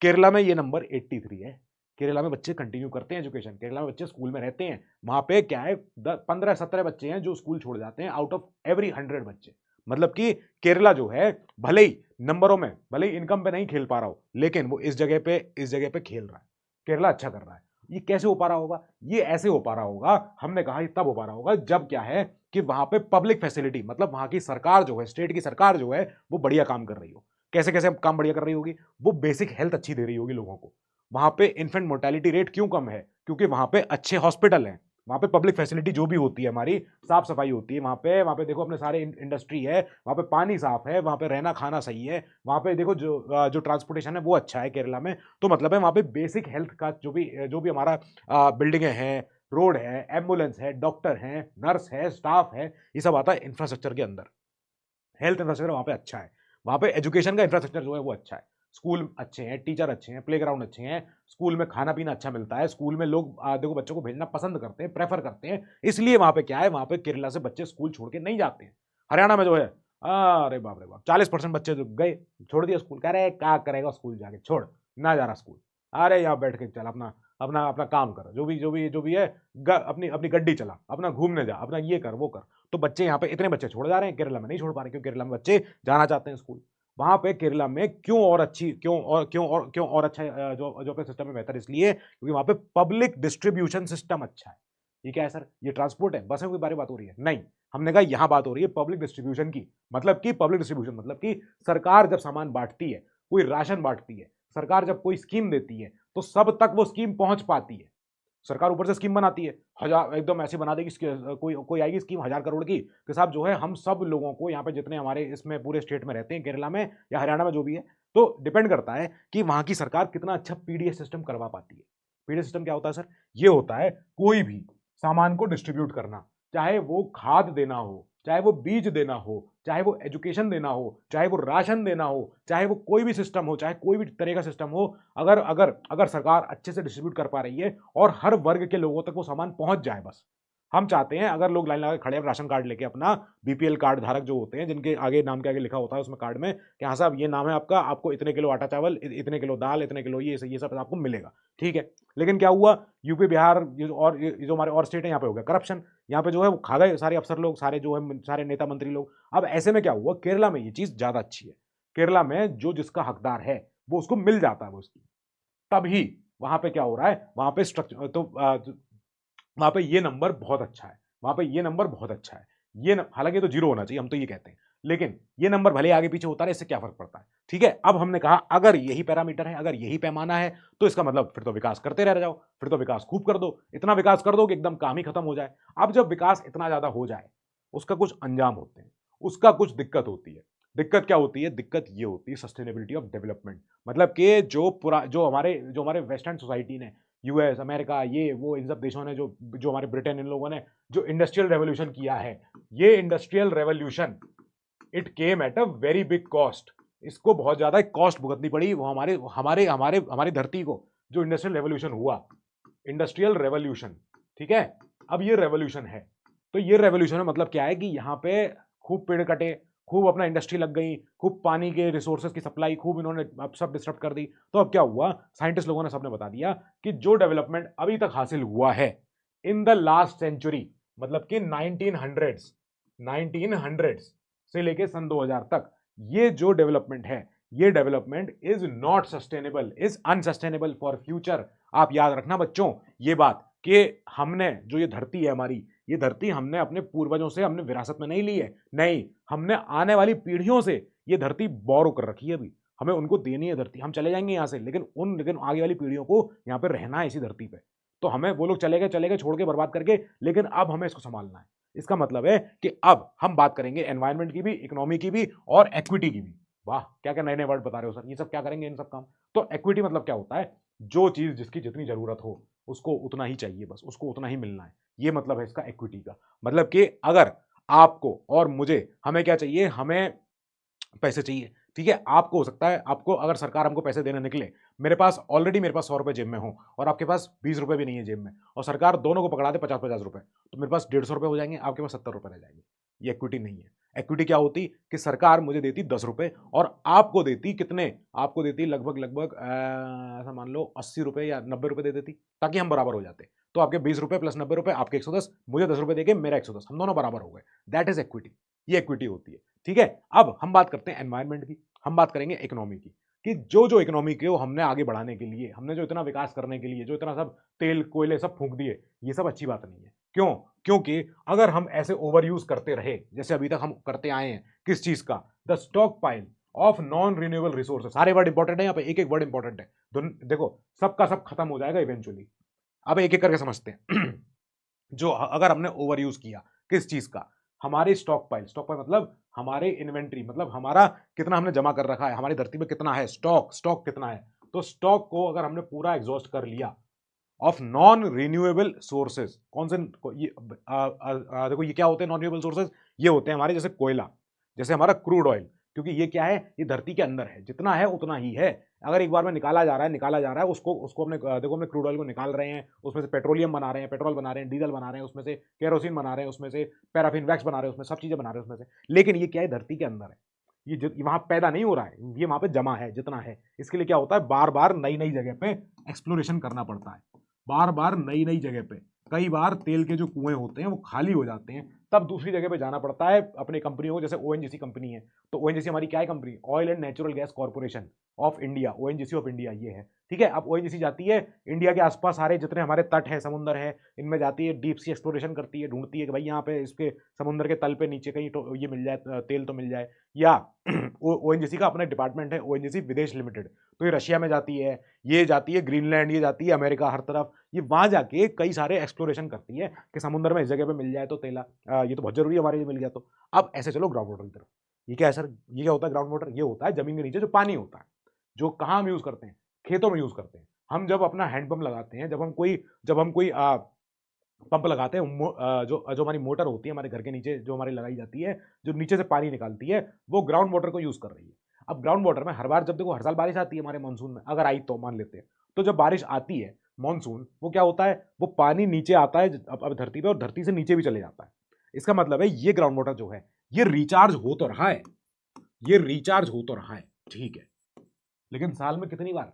केरला में ये नंबर 83 है। केरला में बच्चे कंटिन्यू करते हैं एजुकेशन, केरला में बच्चे स्कूल में रहते हैं। वहां पे क्या है, 15-17 बच्चे हैं जो स्कूल छोड़ जाते हैं आउट ऑफ एवरी 100 बच्चे। मतलब कि केरला जो है, भले ही नंबरों में, भले ही इनकम पे नहीं खेल पा रहा हो, लेकिन वो इस जगह पे खेल रहा है। केरला अच्छा कर रहा है। ये कैसे हो पा रहा होगा? ये ऐसे हो पा रहा होगा, हमने कहा तब हो पा रहा होगा जब क्या है कि वहां पे पब्लिक फैसिलिटी, मतलब वहां की सरकार जो है, स्टेट की सरकार जो है, वो बढ़िया काम कर रही हो। कैसे कैसे काम बढ़िया कर रही होगी? वो बेसिक हेल्थ अच्छी दे रही होगी लोगों को। वहां पे इन्फेंट मोर्टेलिटी रेट क्यों कम है? क्योंकि वहां पे अच्छे हॉस्पिटल हैं, वहां पे पब्लिक फैसिलिटी जो भी होती है हमारी, साफ सफाई होती है वहां पे देखो अपने सारे इंडस्ट्री है, वहां पे पानी साफ है, वहां पे रहना खाना सही है, वहां पे देखो जो ट्रांसपोर्टेशन है वो अच्छा है केरला में। तो मतलब है वहां पे बेसिक हेल्थ का जो भी हमारा बिल्डिंगे हैं, रोड है, एम्बुलेंस है, डॉक्टर है, नर्स है, स्टाफ है, ये सब आता है इंफ्रास्ट्रक्चर के अंदर। हेल्थ इंफ्रास्ट्रक्चर वहां पे अच्छा है। वहां पे एजुकेशन का इंफ्रास्ट्रक्चर जो है वो अच्छा है। स्कूल अच्छे हैं, टीचर अच्छे हैं, प्लेग्राउंड अच्छे हैं, स्कूल में खाना पीना अच्छा मिलता है, स्कूल में लोग देखो बच्चों को भेजना पसंद करते हैं, प्रेफर करते हैं। इसलिए वहां पे क्या है, वहां पे केरला से बच्चे स्कूल छोड़ के नहीं जाते हैं। हरियाणा में जो है, अरे बाप रे बाप, 40% बच्चे जो गए, छोड़ दिया स्कूल, कह रहे क्या करेगा स्कूल जाके, छोड़, ना जा रहा स्कूल, अरे यहाँ बैठ के चल अपना अपना अपना काम कर, जो भी है, अपनी अपनी गड्डी चला, अपना घूमने जा, अपना ये कर वो कर। तो बच्चे यहाँ पे इतने बच्चे छोड़ जा रहे हैं, केरला में नहीं छोड़ पा रहे, क्योंकि केरला में बच्चे जाना चाहते हैं स्कूल। वहां पे केरला में क्यों और अच्छा जो अपने सिस्टम में बेहतर, इसलिए क्योंकि वहां पे पब्लिक डिस्ट्रीब्यूशन सिस्टम अच्छा है। ये क्या है सर? ये ट्रांसपोर्ट है, बसों की बारे बात हो रही है? नहीं, हमने कहा यहां बात हो रही है पब्लिक डिस्ट्रीब्यूशन की। मतलब कि पब्लिक डिस्ट्रीब्यूशन मतलब कि सरकार जब सामान बांटती है, कोई राशन बांटती है, सरकार जब कोई स्कीम देती है, तो सब तक वो स्कीम पहुंच पाती है। सरकार ऊपर से स्कीम बनाती है, हजार एकदम ऐसे बना देगी, कोई कोई आएगी स्कीम 1000 करोड़ की कि साहब जो है हम सब लोगों को यहाँ पे जितने हमारे इसमें पूरे स्टेट में रहते हैं, केरला में या हरियाणा में जो भी है, तो डिपेंड करता है कि वहां की सरकार कितना अच्छा पीडीएस सिस्टम करवा पाती है। पीडीएस सिस्टम क्या होता है सर? ये होता है कोई भी सामान को डिस्ट्रीब्यूट करना, चाहे वो खाद देना हो, चाहे वो बीज देना हो, चाहे वो एजुकेशन देना हो, चाहे वो राशन देना हो, चाहे वो कोई भी सिस्टम हो, चाहे कोई भी तरह का सिस्टम हो, अगर अगर अगर सरकार अच्छे से डिस्ट्रीब्यूट कर पा रही है और हर वर्ग के लोगों तक वो सामान पहुंच जाए, बस हम चाहते हैं अगर लोग लाइन लगा खड़े हैं राशन कार्ड लेके अपना, बीपीएल कार्ड धारक जो होते हैं जिनके आगे नाम के आगे लिखा होता है उसमें कार्ड में कि हाँ साहब ये नाम है आपका, आपको इतने किलो आटा चावल, इतने किलो दाल, इतने किलो ये सब आपको मिलेगा, ठीक है। लेकिन क्या हुआ, यूपी बिहार ये जो हमारे और स्टेट है यहाँ पे हो गया करप्शन, यहाँ पे जो है वो खा गए सारे अफसर लोग, सारे जो है सारे नेता मंत्री लोग। अब ऐसे में क्या हुआ, केरला में ये चीज ज्यादा अच्छी है, केरला में जो जिसका हकदार है वो उसको मिल जाता है वो उसकी। तभी वहां पे क्या हो रहा है, वहां पे स्ट्रक्चर तो वहां पे ये नंबर बहुत अच्छा है, वहां पे ये नंबर बहुत अच्छा है। हालांकि तो जीरो होना चाहिए, हम तो ये कहते हैं, लेकिन ये नंबर भले आगे पीछे होता रहे, इससे क्या फर्क पड़ता है, ठीक है। अब हमने कहा अगर यही पैरामीटर है, अगर यही पैमाना है, तो इसका मतलब फिर तो विकास करते रह जाओ, फिर तो विकास खूब कर दो, इतना विकास कर दो कि एकदम काम ही खत्म हो जाए। अब जब विकास इतना ज्यादा हो जाए, उसका कुछ अंजाम होते हैं, उसका कुछ दिक्कत होती है। दिक्कत क्या होती है? दिक्कत ये होती है सस्टेनेबिलिटी ऑफ डेवलपमेंट। मतलब कि जो हमारे वेस्टर्न सोसाइटी ने, यूएस, अमेरिका, ये वो इन सब देशों ने जो जो हमारे ब्रिटेन, इन लोगों ने जो इंडस्ट्रियल रेवोल्यूशन किया है, ये industrial revolution it came at a very big cost. इसको बहुत ज्यादा कॉस्ट भुगतनी पड़ी वो हमारे हमारे हमारे हमारी धरती को, जो इंडस्ट्रियल रेवोल्यूशन हुआ, इंडस्ट्रियल रेवोल्यूशन, ठीक है। अब ये रेवोल्यूशन है, तो ये रेवोल्यूशन में मतलब क्या है कि यहाँ पे खूब पेड़ कटे, खूब अपना इंडस्ट्री लग गई, खूब पानी के रिसोर्सेज की सप्लाई खूब इन्होंने अब सब डिस्टर्ब कर दी। तो अब क्या हुआ, साइंटिस्ट लोगों ने सबने बता दिया कि जो डेवलपमेंट अभी तक हासिल हुआ है इन द लास्ट सेंचुरी, मतलब कि 1900 से लेके सन 2000 तक, ये जो डेवलपमेंट है, ये development is not sustainable, is unsustainable for future. आप याद रखना बच्चों ये बात कि हमने जो ये धरती है हमारी, ये धरती हमने अपने पूर्वजों से हमने विरासत में नहीं ली है, नहीं, हमने आने वाली पीढ़ियों से ये धरती बोरो कर रखी है। अभी हमें उनको देनी है धरती, हम चले जाएंगे यहाँ से, लेकिन आगे वाली पीढ़ियों को यहाँ पे रहना है इसी धरती पे। तो हमें वो लोग चले गए छोड़ के बर्बाद करके, लेकिन अब हमें इसको संभालना है। इसका मतलब है कि अब हम बात करेंगे एनवायरनमेंट की भी, इकोनॉमी की भी और एक्विटी की भी। वाह, क्या क्या नए नए वर्ड बता रहे हो सर, ये सब क्या करेंगे इन सब काम। तो एक्विटी मतलब क्या होता है, जो चीज जिसकी जितनी जरूरत हो उसको उतना ही चाहिए, बस उसको उतना ही मिलना है, ये मतलब है इसका एक्विटी का। मतलब कि अगर आपको और मुझे, हमें क्या चाहिए, हमें पैसे चाहिए, ठीक है। आपको हो सकता है, आपको अगर सरकार हमको पैसे देने निकले, मेरे पास 100 रुपए जेब में हो और आपके पास 20 रुपए भी नहीं है जेब में, और सरकार दोनों को पकड़ा दे 50-50 रुपए, तो मेरे पास 150 रुपए हो जाएंगे, आपके पास 70 रुपए रह जाएंगे। ये इक्विटी नहीं है। इक्विटी क्या होती कि सरकार मुझे देती 10 रुपए और आपको देती कितने, आपको देती लगभग लगभग ऐसा मान लो 80 रुपए या 90 रुपए दे देती, ताकि हम बराबर हो जाते। तो आपके 20 रुपए प्लस 90 रुपए, आपके 110, मुझे 10 रुपए देके मेरा 110, हम दोनों बराबर हो गए। दैट इज इक्विटी, ये इक्विटी होती है, ठीक है। अब हम बात करते हैं एनवायरमेंट की, हम बात करेंगे इकोनॉमी की, कि जो इकोनॉमी को हमने आगे बढ़ाने के लिए, हमने जो इतना विकास करने के लिए जो इतना सब तेल कोयले सब फूंक दिए, ये सब अच्छी बात नहीं है। क्यों? क्योंकि अगर हम ऐसे ओवर यूज करते रहे जैसे अभी तक हम करते आए हैं, किस चीज का, the stock pile of non renewable resources. सारे वर्ड इंपॉर्टेंट है यहाँ पे, एक एक वर्ड इंपॉर्टेंट है। देखो सबका सब खत्म हो जाएगा इवेंचुअली। अब एक एक करके समझते हैं। जो अगर हमने ओवर यूज किया किस चीज का, हमारे स्टॉक पाइल मतलब हमारे इन्वेंट्री, मतलब हमारा कितना हमने जमा कर रखा है, हमारी धरती में कितना है स्टॉक कितना है, तो स्टॉक को अगर हमने पूरा एग्जॉस्ट कर लिया ऑफ नॉन रिन्यूएबल सोर्सेज, कौन से देखो ये क्या होते हैं नॉन रिन्यूएबल सोर्सेज, ये होते हैं हमारे जैसे कोयला, जैसे हमारा क्रूड ऑयल, क्योंकि ये क्या है, ये धरती के अंदर है, जितना है उतना ही है। अगर एक बार में निकाला जा रहा है उसको उसको हमने देखो हमने क्रूड ऑयल को निकाल रहे हैं, उसमें से पेट्रोलियम बना रहे हैं, पेट्रोल बना रहे हैं, डीजल बना रहे हैं, उसमें से केरोसिन बना रहे हैं, उसमें से पैराफिन वैक्स बना रहे हैं, उसमें सब चीजें बना रहे हैं उसमें से। लेकिन ये क्या है, धरती के अंदर है, ये वहां पैदा नहीं हो रहा है, ये वहां पे जमा है जितना है। इसके लिए क्या होता है, बार बार नई नई जगह पे एक्सप्लोरेशन करना पड़ता है, बार बार नई नई जगह पे। कई बार तेल के जो कुएं होते हैं वो खाली हो जाते हैं, तब दूसरी जगह पे जाना पड़ता है अपनी कंपनियों को, जैसे ओएनजीसी कंपनी है, तो ओएनजीसी हमारी क्या है company, oil and natural gas corporation of India, ONGC of India ये है, ठीक है। अब ओएनजीसी जाती है इंडिया के आसपास सारे जितने हमारे तट है, समुद्र है, इनमें जाती है, डीप सी एक्सप्लोरेशन करती है, ढूंढती है कि भाई यहाँ पे इसके समुद्र के तल पे नीचे कहीं तो ये मिल जाए, तेल तो मिल जाए। या ओएनजीसी का अपना डिपार्टमेंट है ओएनजीसी विदेश लिमिटेड, तो ये रशिया में जाती है, ये जाती है ग्रीनलैंड, ये जाती है अमेरिका, हर तरफ, ये वहां जाके कई सारे एक्सप्लोरेशन करती है कि समुद्र में इस जगह पे मिल जाए तो तेला, ये तो बहुत जरूरी है हमारे लिए, मिल गया तो। अब ऐसे चलो ग्राउंड वाटर की तरफ। ये क्या है सर, ये क्या होता है ग्राउंड वाटर? ये होता है जमीन के नीचे जो पानी होता है, जो कहाँ हम यूज करते हैं, खेतों में यूज करते हैं। हम जब अपना हैंडपंप लगाते हैं, जब हम कोई पंप लगाते हैं, जो जो हमारी मोटर होती है हमारे घर के नीचे जो हमारी लगाई जाती है, जो नीचे से पानी निकालती है, वो ग्राउंड वाटर को यूज कर रही है। अब ग्राउंड वाटर में हर बार, जब देखो हर साल बारिश आती है हमारे मानसून में, अगर आई तो मान लेते हैं, तो जब बारिश आती है मानसून, वो क्या होता है, वो पानी नीचे आता है अब धरती पे, और धरती से नीचे भी चले जाता है। इसका मतलब है ये ग्राउंड वाटर जो है, ये रिचार्ज हो तो रहा है, ये रिचार्ज हो तो रहा है, ठीक है। लेकिन साल में कितनी बार?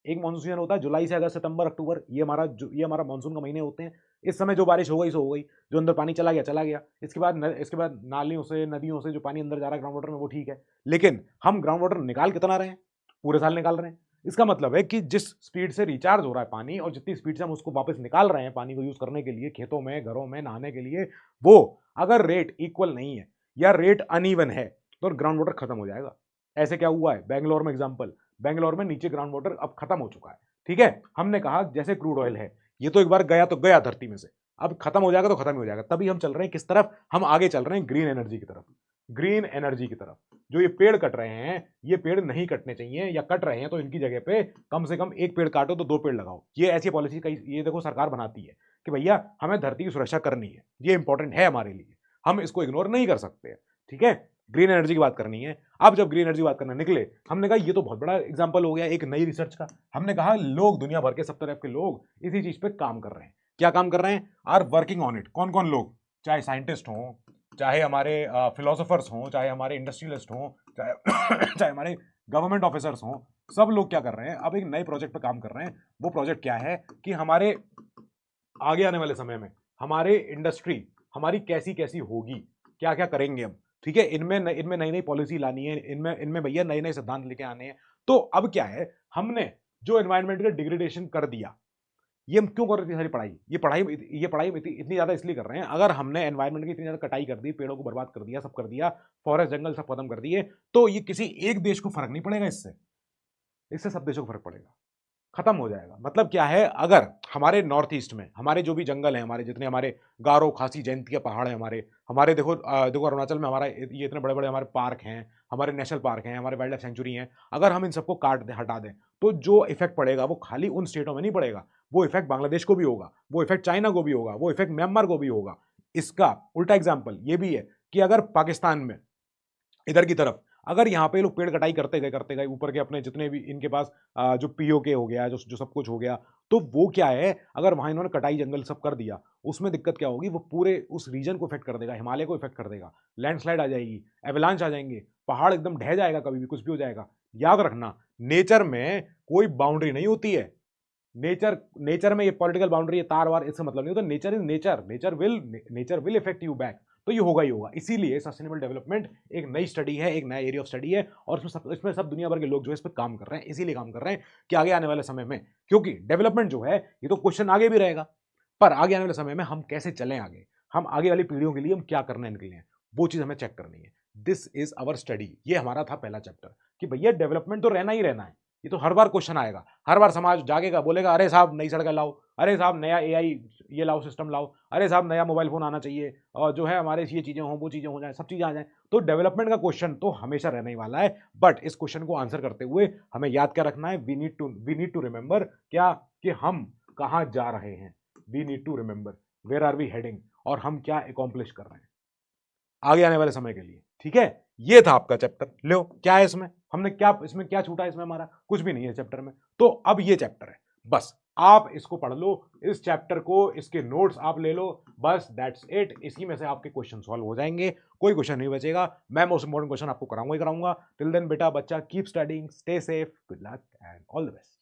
एक मानसून सीजन होता है जुलाई से अगस्त, सितंबर, अक्टूबर, ये हमारा मानसून का महीने होते हैं। इस समय जो बारिश हो गई सो हो गई, जो अंदर पानी चला गया चला गया। इसके बाद नालियों से, नदियों से जो पानी अंदर जा रहा है ग्राउंड वाटर में, वो ठीक है। लेकिन हम ग्राउंड वाटर निकाल कितना रहे हैं? पूरे साल निकाल रहे हैं। इसका मतलब है कि जिस स्पीड से रिचार्ज हो रहा है पानी, और जितनी स्पीड से हम उसको वापस निकाल रहे हैं पानी को यूज करने के लिए, खेतों में, घरों में, नहाने के लिए, वो अगर रेट इक्वल नहीं है या रेट अनइवन है, तो ग्राउंड वाटर खत्म हो जाएगा। ऐसे क्या हुआ है बेंगलोर में, एग्जाम्पल, बेंगलोर में नीचे ग्राउंड वाटर अब खत्म हो चुका है, ठीक है। हमने कहा जैसे क्रूड ऑयल है, ये तो एक बार गया तो गया धरती में से, अब खत्म हो जाएगा तो खत्म ही हो जाएगा। तभी हम चल रहे हैं किस तरफ? हम आगे चल रहे हैं ग्रीन एनर्जी की तरफ। ग्रीन एनर्जी की तरफ। जो ये पेड़ कट रहे हैं, ये पेड़ नहीं कटने चाहिए, या कट रहे हैं तो इनकी जगह पे कम से कम एक पेड़ काटो तो दो पेड़ लगाओ। ये ऐसी पॉलिसी कई, ये देखो सरकार बनाती है कि भैया हमें धरती की सुरक्षा करनी है, ये इंपॉर्टेंट है हमारे लिए, हम इसको इग्नोर नहीं कर सकते, ठीक है। ग्रीन एनर्जी की बात करनी है। अब जब ग्रीन एनर्जी की बात करने निकले, हमने कहा ये तो बहुत बड़ा एग्जांपल हो गया एक नई रिसर्च का। हमने कहा लोग, दुनिया भर के सब तरह के लोग इसी चीज पे काम कर रहे हैं। क्या काम कर रहे हैं? Are working on it. कौन कौन लोग? चाहे साइंटिस्ट हों, चाहे हमारे फिलोसोफर्स हों, चाहे हमारे इंडस्ट्रियलिस्ट हों, चाहे चाहे हमारे गवर्नमेंट ऑफिसर्स हों, सब लोग क्या कर रहे हैं? अब एक नए प्रोजेक्ट पे काम कर रहे हैं। वो प्रोजेक्ट क्या है कि हमारे आगे आने वाले समय में हमारे इंडस्ट्री हमारी कैसी कैसी होगी, क्या क्या करेंगे हम, ठीक है। इनमें नई नई पॉलिसी लानी है, इनमें इनमें भैया नए नए सिद्धांत लेके आने हैं। तो अब क्या है, हमने जो एनवायरमेंट का डिग्रेडेशन कर दिया, ये हम क्यों कर रहे थे सारी पढ़ाई? ये पढ़ाई इतनी ज्यादा इसलिए कर रहे हैं, अगर हमने एनवायरमेंट की इतनी ज्यादा कटाई कर दी, पेड़ों को बर्बाद कर दिया, सब कर दिया, फॉरेस्ट जंगल सब खत्म कर दिए, तो ये किसी एक देश को फर्क नहीं पड़ेगा, इससे इससे सब देशों को फर्क पड़ेगा, खत्म हो जाएगा। मतलब क्या है, अगर हमारे नॉर्थ ईस्ट में हमारे जो भी जंगल हैं, हमारे जितने हमारे गारो, खासी, जयंतिया पहाड़ हैं, हमारे हमारे देखो देखो अरुणाचल में हमारा ये इतने बड़े बड़े हमारे पार्क हैं, हमारे नेशनल पार्क हैं, हमारे वाइल्ड लाइफ सेंचुरी हैं, अगर हम इन सबको काट दें, हटा दें, तो जो इफेक्ट पड़ेगा वो खाली उन स्टेटों में नहीं पड़ेगा, वो इफेक्ट बांग्लादेश को भी होगा, वो इफेक्ट चाइना को भी होगा, वो इफेक्ट म्यांमार को भी होगा। इसका उल्टा एग्जाम्पल ये भी है कि अगर पाकिस्तान में इधर की तरफ, अगर यहाँ पे लोग पेड़ कटाई करते गए ऊपर के अपने जितने भी इनके पास जो पीओके हो गया, जो जो सब कुछ हो गया, तो वो क्या है, अगर वहां इन्होंने कटाई जंगल सब कर दिया, उसमें दिक्कत क्या होगी, वो पूरे उस रीजन को इफेक्ट कर देगा, हिमालय को इफेक्ट कर देगा, लैंडस्लाइड आ जाएगी, एवलांच आ जाएंगे, पहाड़ एकदम ढह जाएगा, कभी भी कुछ भी हो जाएगा। याद रखना, नेचर में कोई बाउंड्री नहीं होती है। नेचर नेचर में ये पॉलिटिकल बाउंड्री, ये तार वार, इसका मतलब नहीं होता। Nature is nature, nature will effect you back. तो ये होगा ही होगा। इसीलिए सस्टेनेबल डेवलपमेंट एक नई स्टडी है, एक नया एरिया ऑफ स्टडी है, और इसमें सब दुनिया भर के लोग जो है इस पर काम कर रहे हैं। इसीलिए काम कर रहे हैं कि आगे आने वाले समय में, क्योंकि डेवलपमेंट जो है, ये तो क्वेश्चन आगे भी रहेगा, पर आगे आने वाले समय में हम कैसे चलें आगे, हम आगे वाली पीढ़ियों के लिए हम क्या करने निकले हैं, वो चीज हमें चेक करनी है। This is our study. ये हमारा था पहला चैप्टर कि भैया डेवलपमेंट तो रहना ही रहना है। ये तो हर बार क्वेश्चन आएगा, हर बार समाज जागेगा, बोलेगा अरे साहब नई सड़कें लाओ, अरे साहब नया एआई ये लाओ, सिस्टम लाओ, अरे साहब नया मोबाइल फोन आना चाहिए, और जो है हमारे ये चीजें हों, वो चीजें हो जाए, सब चीजें आ जाए। तो डेवलपमेंट का क्वेश्चन तो हमेशा रहने ही वाला है। बट इस क्वेश्चन को आंसर करते हुए हमें याद क्या रखना है? वी नीड टू रिमेंबर क्या, कि हम कहाँ जा रहे हैं। We need to remember where are we heading, और हम क्या अकॉम्प्लिश कर रहे हैं आगे आने वाले समय के लिए, ठीक है। ये था आपका चैप्टर। लो क्या है इसमें, हमने क्या, इसमें क्या छूटा? इसमें हमारा कुछ भी नहीं है चैप्टर में। तो अब ये चैप्टर है, बस आप इसको पढ़ लो, इस चैप्टर को, इसके नोट्स आप ले लो, बस दैट्स इट। इसी में से आपके क्वेश्चन सॉल्व हो जाएंगे, कोई क्वेश्चन नहीं बचेगा। मैं मोस्ट इंपॉर्टेंट क्वेश्चन आपको कराऊंगा ही कराऊंगा। टिल देन बेटा, बच्चा, keep studying, stay safe, good luck and all the best.